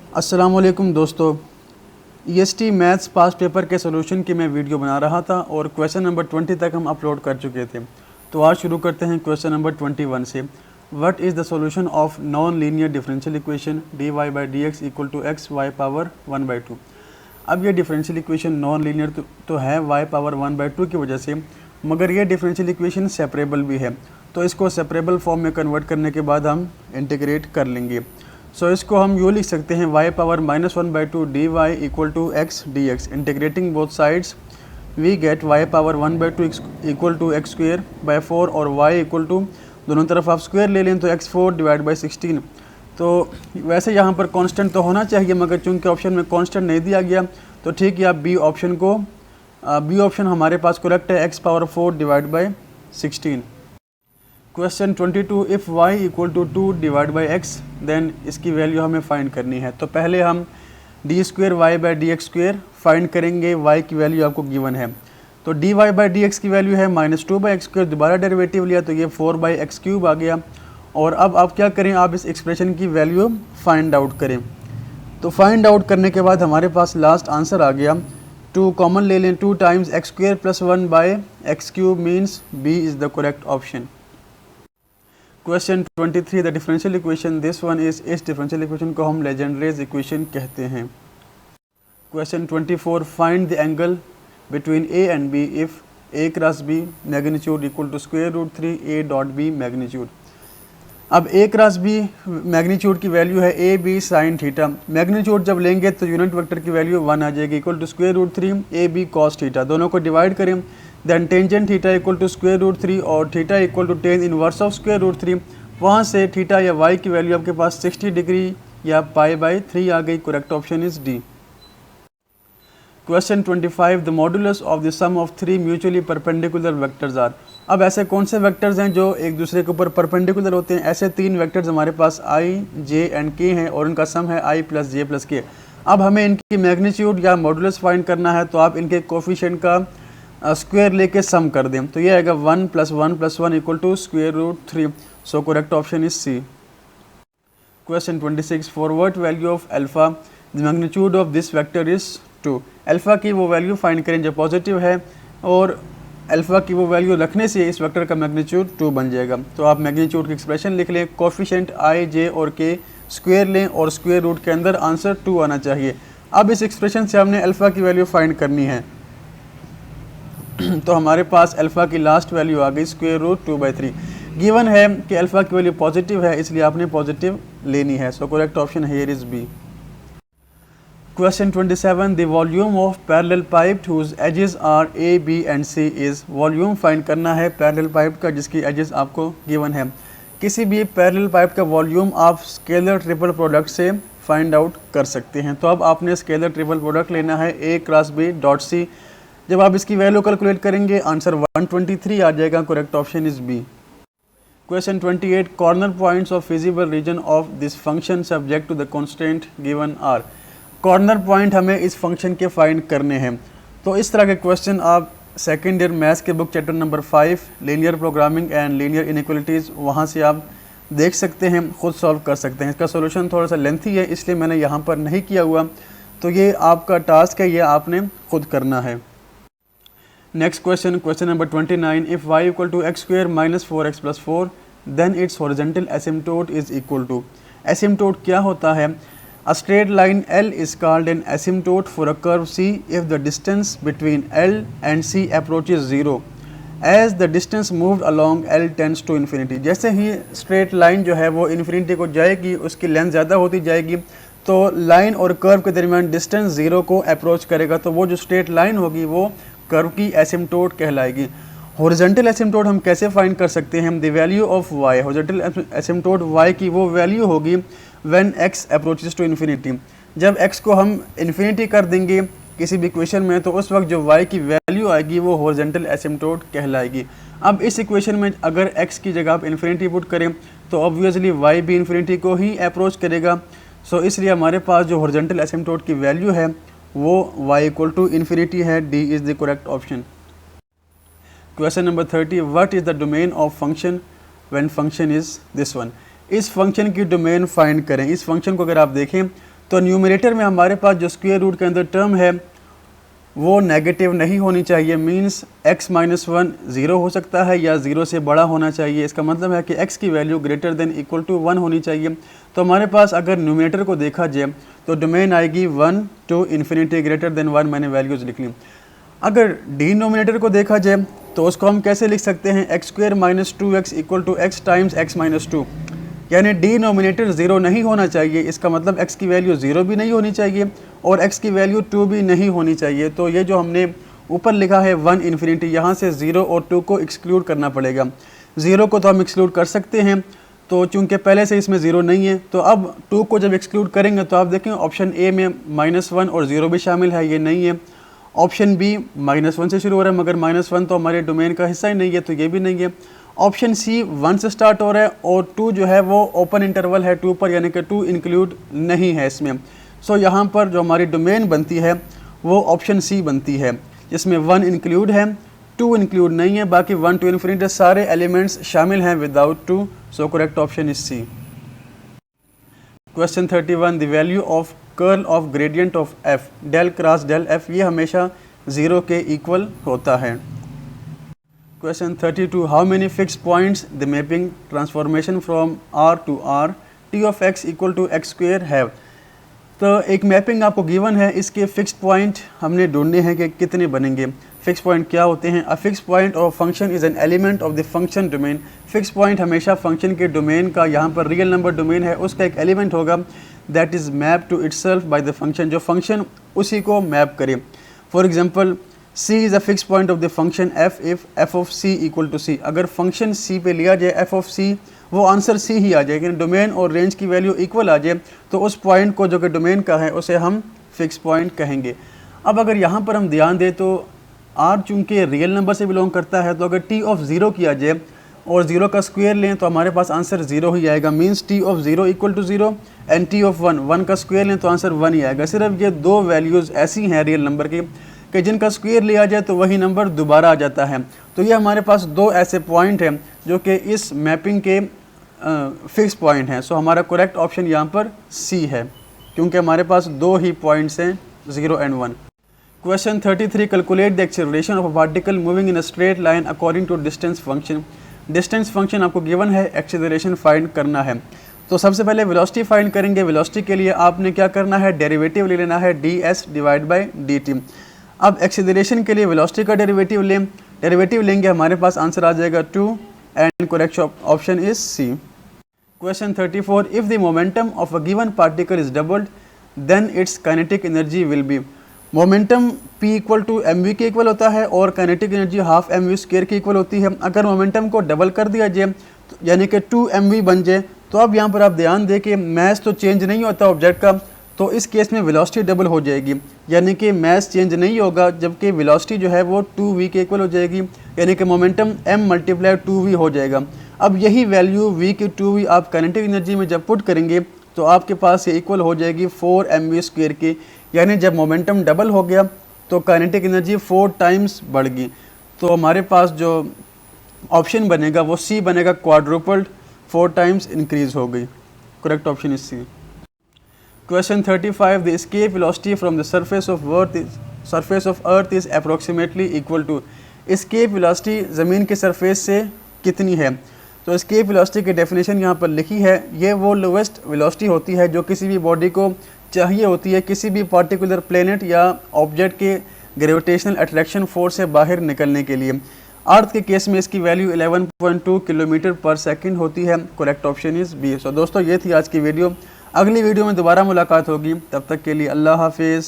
अस्सलामुअलैकुम दोस्तों, EST maths past paper के सोल्यूशन की मैं वीडियो बना रहा था और क्वेश्चन नंबर 20 तक हम अपलोड कर चुके थे। तो आज शुरू करते हैं क्वेश्चन नंबर 21 से। What is the solution of non linear differential equation dy/dx equal to x y power 1/2। अब ये डिफरेंशियल इक्वेशन नॉन लीनियर तो है y पावर 1/2 की वजह से, मगर ये डिफरेंशियल इक्वेशन सेपरेबल भी है। तो इसको सेपरेबल फॉर्म में कन्वर्ट करने के बाद हम इंटीग्रेट कर लेंगे। सो इसको हम यूँ लिख सकते हैं y power -1/2 dy equal to x d x. Integrating both sides we get y power 1/2 equal to x square by 4 और y इक्वल टू, दोनों तरफ आप स्क्वेयर ले लें तो x4 डिवाइड बाई 16। तो वैसे यहाँ पर कांस्टेंट तो होना चाहिए, मगर चूंकि ऑप्शन में कांस्टेंट नहीं दिया गया तो ठीक है, आप बी ऑप्शन हमारे पास करेक्ट है, x power 4 divide by 16। Question 22, if y equal to 2 divide by x then इसकी वैल्यू हमें फाइंड करनी है। तो पहले हम d square y by d x square find करेंगे। y की वैल्यू आपको गिवन है, तो d y by d x की वैल्यू है -2 बाई एक्स स्क्वेयर। दोबारा डेरिवेटिव लिया तो ये 4 बाई एक्स क्यूब आ गया। और अब आप क्या करें, आप इस एक्सप्रेशन की वैल्यू फाइंड आउट करें। तो फाइंड आउट करने के बाद हमारे पास लास्ट आंसर आ गया। 2 कॉमन ले लें, 2 times x square plus 1 by x cube means B is the correct option. Question 23, the differential equation this one is, इस डिफरेंशियल इक्वेशन को हम लेजेंड्रेज इक्वेशन कहते हैं। Question 24, find the angle between A and B if A cross B magnitude equal to square root 3 A dot B magnitude. अब A cross B magnitude की value है A B sine theta. Magnitude जब लेंगे तो unit vector की value 1 आ जाएगी equal to square root 3 A B cos theta. दोनों को डिवाइड करें, then tangent theta equal to square root 3 और theta equal to tan inverse of square root 3। वहाँ से थीटा या वाई की वैल्यू आपके पास 60 डिग्री या π/3 आ गई। Correct option is D. Question 25, the modulus of the sum of 3 mutually perpendicular vectors are. अब ऐसे कौन से वेक्टर्स हैं जो एक दूसरे के ऊपर परपेंडिकुलर होते हैं? ऐसे 3 वेक्टर्स हमारे पास i, j एंड k हैं और उनका सम है i plus j plus k। अब हमें इनकी मैग्नीट्यूड या मॉडुलस फाइंड करना है, तो आप इनके कोफिशिएंट का स्क्वायर लेके सम कर दें, तो ये आएगा 1 + 1 + 1 equal to square root 3। So correct option is C. Question 26, for what value of alpha the magnitude of this vector is 2। Alpha की वो वैल्यू फाइंड करें जो पॉजिटिव है, और अल्फा की वो वैल्यू रखने से इस वेक्टर का मैग्नीट्यूड 2 बन जाएगा। तो आप मैग्नीट्यूड की एक्सप्रेशन लिख लें, कोफिशिएंट i, j और k स्क्वायर लें और स्क्वायर रूट के अंदर आंसर 2 आना चाहिए। अब इस एक्सप्रेशन से हमने अल्फा की वैल्यू फाइंड करनी है। तो हमारे पास अल्फा की लास्ट वैल्यू आ गई स्क्वायर रूट 2/3। गिवन है कि अल्फा की वैल्यू पॉजिटिव है, इसलिए आपने पॉजिटिव लेनी है। So correct option here is B. Question 27, the volume of parallel pipe whose edges are A B and C is. Volume find करना है पैरेलल पाइप का जिसकी एजेस आपको गिवन है। किसी भी पैरेलल पाइप का वॉल्यूम आप स्केलर ट्रिपल प्रोडक्ट से फाइंड आउट कर सकते हैं। तो अब आपने स्केलर ट्रिपल प्रोडक्ट लेना है A cross B dot C. जब आप इसकी वैल्यू कैलकुलेट करेंगे आंसर 123 आ जाएगा। Correct option is B. Question 28, corner points of feasible region of this function subject to the constant given are. Corner point हमें इस फंक्शन के फाइंड करने हैं। तो इस तरह के क्वेश्चन आप सेकेंड ईयर मैथ्स के book chapter number 5 linear programming and linear inequalities, वहाँ से आप देख सकते हैं, खुद सॉल्व कर सकते हैं। इसका सोल्यूशन थोड़ा सा लेंथी है, इसलिए मैंने यहाँ पर नहीं किया हुआ। तो ये आपका टास्क है, ये आपने खुद करना है। Next question, question number 29, if y equal to x square minus 4x plus 4 then its horizontal asymptote is equal to. Asymptote क्या होता है? A straight line L is called an asymptote for a curve C if the distance between L and C approaches 0. As the distance moved along L tends to infinity. जैसे ही straight line जो है वो infinity को जाएगी, उसकी length ज़्यादा होती जाएगी, तो लाइन और कर्व के दरमियान डिस्टेंस 0 को अप्रोच करेगा, तो वो जो स्ट्रेट लाइन होगी वो कर्व की एसिम्प्टोट कहलाएगी। हॉरिजॉन्टल एसिम्प्टोट हम कैसे फाइंड कर सकते हैं? The value of y, horizontal asymptote y की वो वैल्यू होगी when x approaches to infinity. जब x को हम इन्फिनिटी कर देंगे किसी भी इक्वेशन में, तो उस वक्त जो y की वैल्यू आएगी वो हॉरिजॉन्टल एसिम्प्टोट कहलाएगी। अब इस इक्वेशन में अगर x की जगह आप इन्फिनिटी पुट करें तो ऑब्वियसली y भी इन्फिनिटी को ही अप्रोच करेगा। सो इसलिए हमारे पास जो हॉरिजॉन्टल एसिम्प्टोट की वैल्यू है वो y इक्वल टू इन्फिनिटी है। D is the correct option. Question number 30, what is the domain of function when function is this one. इस फंक्शन की डोमेन फाइंड करें। इस फंक्शन को अगर आप देखें तो न्यूमरेटर में हमारे पास जो स्क्वायर रूट के अंदर टर्म है वो नेगेटिव नहीं होनी चाहिए, मींस x माइनस 1 ज़ीरो हो सकता है या ज़ीरो से बड़ा होना चाहिए। इसका मतलब है कि x की value greater than equal to 1 होनी चाहिए। तो हमारे पास अगर न्यूमरेटर को देखा जाए तो डोमेन आएगी 1 टू इन्फिनिटी ग्रेटर देन 1, मैंने वैल्यूज़ लिख ली। अगर डिनोमिनेटर को देखा जाए तो उसको हम कैसे लिख सकते हैं, x square minus 2x equal to x times x minus 2, यानी डिनोमिनेटर ज़ीरो नहीं होना चाहिए। इसका मतलब x की वैल्यू ज़ीरो भी नहीं होनी चाहिए और x की वैल्यू 2 भी नहीं होनी चाहिए। तो ये जो हमने ऊपर लिखा है 1 इन्फिनिटी, यहाँ से 0 और 2 को एक्सक्लूड करना पड़ेगा। 0 को तो हम एक्सक्लूड कर सकते हैं, तो चूंकि पहले से इसमें 0 नहीं है, तो अब 2 को जब एक्सक्लूड करेंगे तो आप देखें ऑप्शन ए में -1 और 0 भी शामिल है, ये नहीं है। ऑप्शन बी -1 से शुरू हो रहा है मगर -1 तो हमारे डोमेन का हिस्सा ही नहीं है, तो ये भी नहीं है। ऑप्शन सी 1 से स्टार्ट हो रहा है और 2 जो है वो ओपन इंटरवल है 2 पर, यानी कि 2 इंक्लूड नहीं है इसमें। सो यहाँ पर जो हमारी डोमेन बनती है वो ऑप्शन सी बनती है, जिसमें 1 इंक्लूड है, 2 इंक्लूड नहीं है, बाकी 1 टू इन्फिनिटी सारे एलिमेंट्स शामिल हैं without 2। So correct option is C. Question 31, the value of curl of gradient of F del cross del F, ये हमेशा 0 के इक्वल होता है। Question 32, how many fix points the mapping transformation from R to R T of x equal to x square have. तो एक mapping आपको given है, इसके फिक्स पॉइंट हमने ढूंढने हैं कि कितने बनेंगे। फिक्स पॉइंट क्या होते हैं? अ fix point of function is an element of the function domain. Fix point हमेशा फंक्शन के डोमेन का, यहाँ पर रियल नंबर डोमेन है उसका एक एलिमेंट होगा that is map to itself by the function, जो फंक्शन उसी को मैप करे। For example c is a fix point of the function f if f of c equal to c। अगर function c पे लिया जाए f of c, वो answer c ही आ जाए, लेकिन डोमेन और रेंज की वैल्यू इक्वल आ जाए तो उस पॉइंट को जो कि डोमेन का है उसे हम फिक्स पॉइंट कहेंगे। अब अगर यहाँ पर हम ध्यान दें तो r चूँकि रियल नंबर से बिलोंग करता है, तो अगर t ऑफ 0 किया जाए और 0 का स्क्वायर लें तो हमारे पास आंसर 0 ही आएगा, means t of 0 equal to 0 and t of 1 का स्क्वायर लें तो आंसर 1 ही आएगा। सिर्फ ये दो वैल्यूज़ ऐसी हैं रियल नंबर की कि जिनका स्क्वायर लिया जाए तो वही नंबर दोबारा आ जाता है। तो ये हमारे पास दो ऐसे पॉइंट हैं जो कि इस मैपिंग के फिक्स पॉइंट हैं। सो हमारा करेक्ट ऑप्शन यहाँ पर सी है, क्योंकि हमारे पास दो ही पॉइंट्स हैं 0 and 1। Question 33, calculate the acceleration of a particle moving in a straight line according to distance function. Distance function आपको गिवन है, एक्सेलरेशन फाइंड करना है। तो सबसे पहले वेलोसिटी फाइंड करेंगे। वेलोसिटी के लिए आपने क्या करना है, डेरिवेटिव ले लेना है ds डिवाइड बाई dt। अब एक्सेलरेशन के लिए वेलोसिटी का डेरिवेटिव लेंगे, हमारे पास आंसर आ जाएगा 2 and correct option is C. Question 34, if the momentum of a given particle is doubled then its kinetic energy will be. Momentum p equal to mv के equal होता है और kinetic energy half mv square के equal होती है। अगर momentum को double कर दिया जाए यानी कि 2mv बन जाए, तो अब यहाँ पर आप ध्यान दें कि मैस तो चेंज नहीं होता ऑब्जेक्ट का, तो इस केस में वेलोसिटी डबल हो जाएगी, यानी कि मैस चेंज नहीं होगा, जबकि वेलोसिटी जो है वो 2v के इक्वल हो जाएगी, यानी कि मोमेंटम m मल्टीप्लाई 2v हो जाएगा। अब यही वैल्यू v की 2v आप काइनेटिक एनर्जी में जब पुट करेंगे तो आपके पास ये इक्वल हो जाएगी 4mv स्क्वायर की, यानी जब मोमेंटम डबल हो गया तो काइनेटिक एनर्जी 4 टाइम्स बढ़ गई। तो हमारे पास जो ऑप्शन बनेगा वो सी बनेगा, क्वाड्रुपल्ड 4 टाइम्स इंक्रीज हो गई। Correct option is C. Question 35, the escape velocity from the surface of earth is approximately equal to. Escape velocity ज़मीन के सरफेस से कितनी है? तो एस्केप वेलोसिटी की डेफिनेशन यहाँ पर लिखी है, ये वो लोवेस्ट वेलोसिटी होती है जो किसी भी बॉडी को चाहिए होती है किसी भी पार्टिकुलर प्लेनेट या ऑब्जेक्ट के ग्रेविटेशनल अट्रैक्शन फोर्स से बाहर निकलने के लिए। अर्थ के केस में इसकी वैल्यू 11.2 किलोमीटर पर सेकंड होती है। Correct option is B. So दोस्तों, ये थी आज की वीडियो। अगली वीडियो में दोबारा मुलाकात होगी, तब तक के लिए अल्लाह हाफिज़।